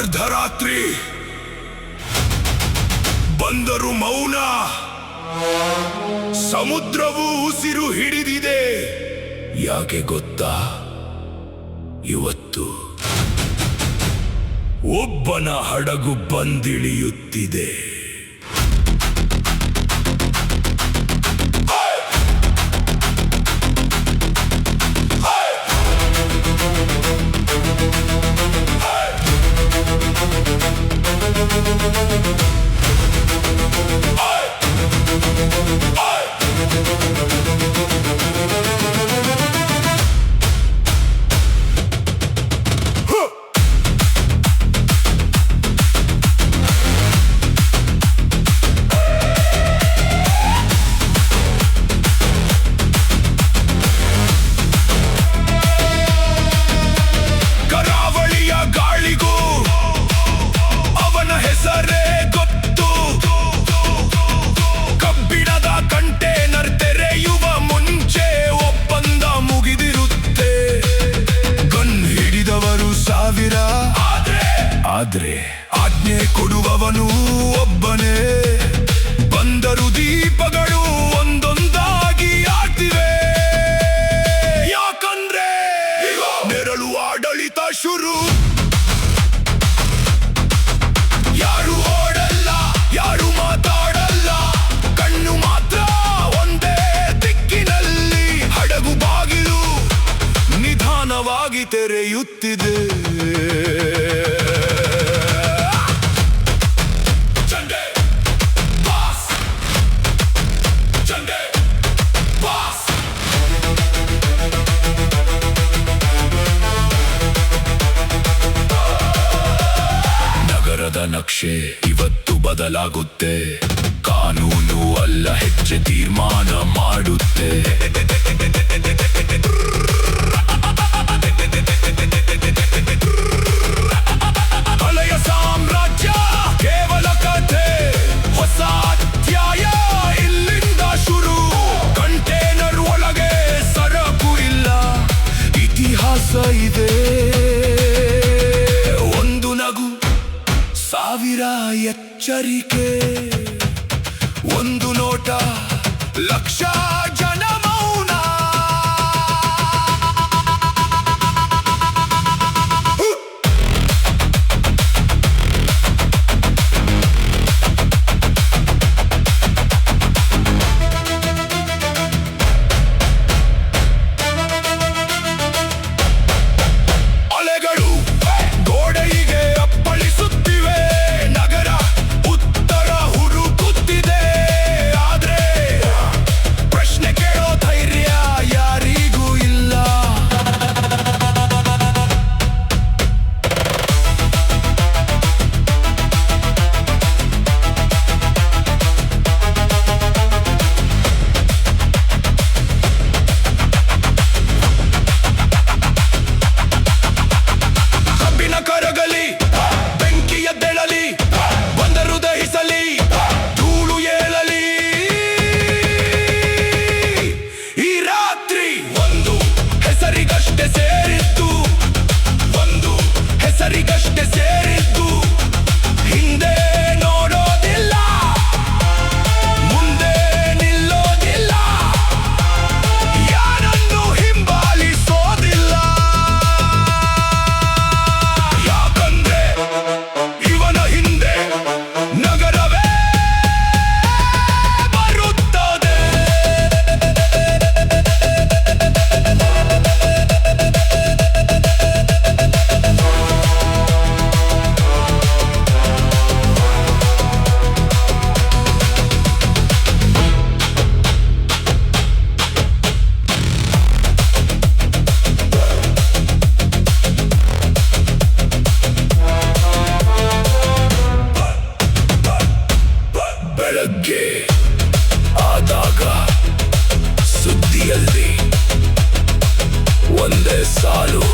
ಅರ್ಧರಾತ್ರಿ ಬಂದರು ಮೌನ. ಸಮುದ್ರವು ಉಸಿರು ಹಿಡಿದಿದೆ. ಯಾಕೆ ಗೊತ್ತಾ? ಇವತ್ತು ಒಬ್ಬನ ಹಡಗು ಬಂದಿಳಿಯುತ್ತಿದೆ. ಆದ್ರೆ ಆಜ್ಞೆ ಕೊಡುವವನು ಒಬ್ಬನೇ. ಬಂದರು ದೀಪಗಳು ಒಂದೊಂದಾಗಿ ಆಡ್ತಿವೆ. ಯಾಕಂದ್ರೆ ನೆರಳು ಆಡಳಿತ ಶುರು. ಯಾರು ಓಡಲ್ಲ, ಯಾರು ಮಾತಾಡಲ್ಲ, ಕಣ್ಣು ಮಾತ್ರ ಒಂದೇ ದಿಕ್ಕಿನಲ್ಲಿ. ಹಡಗು ಬಾಗಿಲು ನಿಧಾನವಾಗಿ ತೆರೆಯುತ್ತಿದೆ. ನಗರದ ನಕ್ಷೆ ಇವತ್ತು ಬದಲಾಗುತ್ತೆ. ಕಾನೂನು ಅಲ್ಲ ಹೆಜ್ಜೆ ತೀರ್ಮಾನ ಮಾಡುತ್ತೆ. ಹಳೆಯ ಸಾಮ್ರಾಜ್ಯ ಕೇವಲ ಕಥೆ, ಹೊಸ ಅಧ್ಯಾಯ ಇಲ್ಲಿಂದ ಶುರು. ಕಂಟೇನರ್ ಒಳಗೆ ಸರಕು ಇಲ್ಲ, ಇತಿಹಾಸ ಇದೆ. ಒಂದು ನಗು, ಸಾವಿರ ಎಚ್ಚರಿಕೆ. ಒಂದು ನೋಟ, ಲಕ್ಷ ಜನ ಮೌನ. ಅಲೆಗಳು ಗೋಡೆಗೆ ಅಪ್ಪಳಿಸುತ್ತಿವೆ. ನಗರ ಉತ್ತರ ಹುಡುಕುತ್ತಿದೆ. ಆದ್ರೆ ಪ್ರಶ್ನೆ ಕೇಳೋ ಧೈರ್ಯ ಯಾರಿಗೂ ಇಲ್ಲ. ಕಬ್ಬಿನ ಕರಗಲಿ, ಬೆಂಕಿಯ ಬೆಳಲಿ, ಬಂದರು ದಹಿಸಲಿ, ಧೂಳು ಏಳಲಿ. ಈ ರಾತ್ರಿ ಒಂದು ಹೆಸರಿಗಷ್ಟೇ ಸೇರಿದ್ದು, ಒಂದು ಹೆಸರಿಗಷ್ಟೇ ಸೇರಿದ್ದು. ಹಿಂದೆ ನೋಡೋದಿಲ್ಲ, ಮುಂದೆ ನಿಲ್ಲೋದಿಲ್ಲ, ಯಾರನ್ನು ಹಿಂಬಾಲಿಸೋದಿಲ್ಲ. ಯಾಕಂದ್ರೆ ಇವನ ಹಿಂದೆ ನಗರವೇ ಬರುತ್ತದೆ. ಬೆಳಗ್ಗೆ ಆದಾಗ ಸುದ್ದಿಯಲ್ಲಿ ಒಂದೇ ಸಾಲು,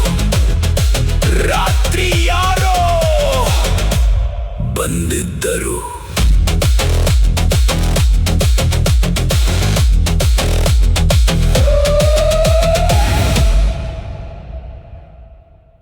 ರಾತ್ರಿ ಯಾರೋ ಬಂದಿದ್ದರು.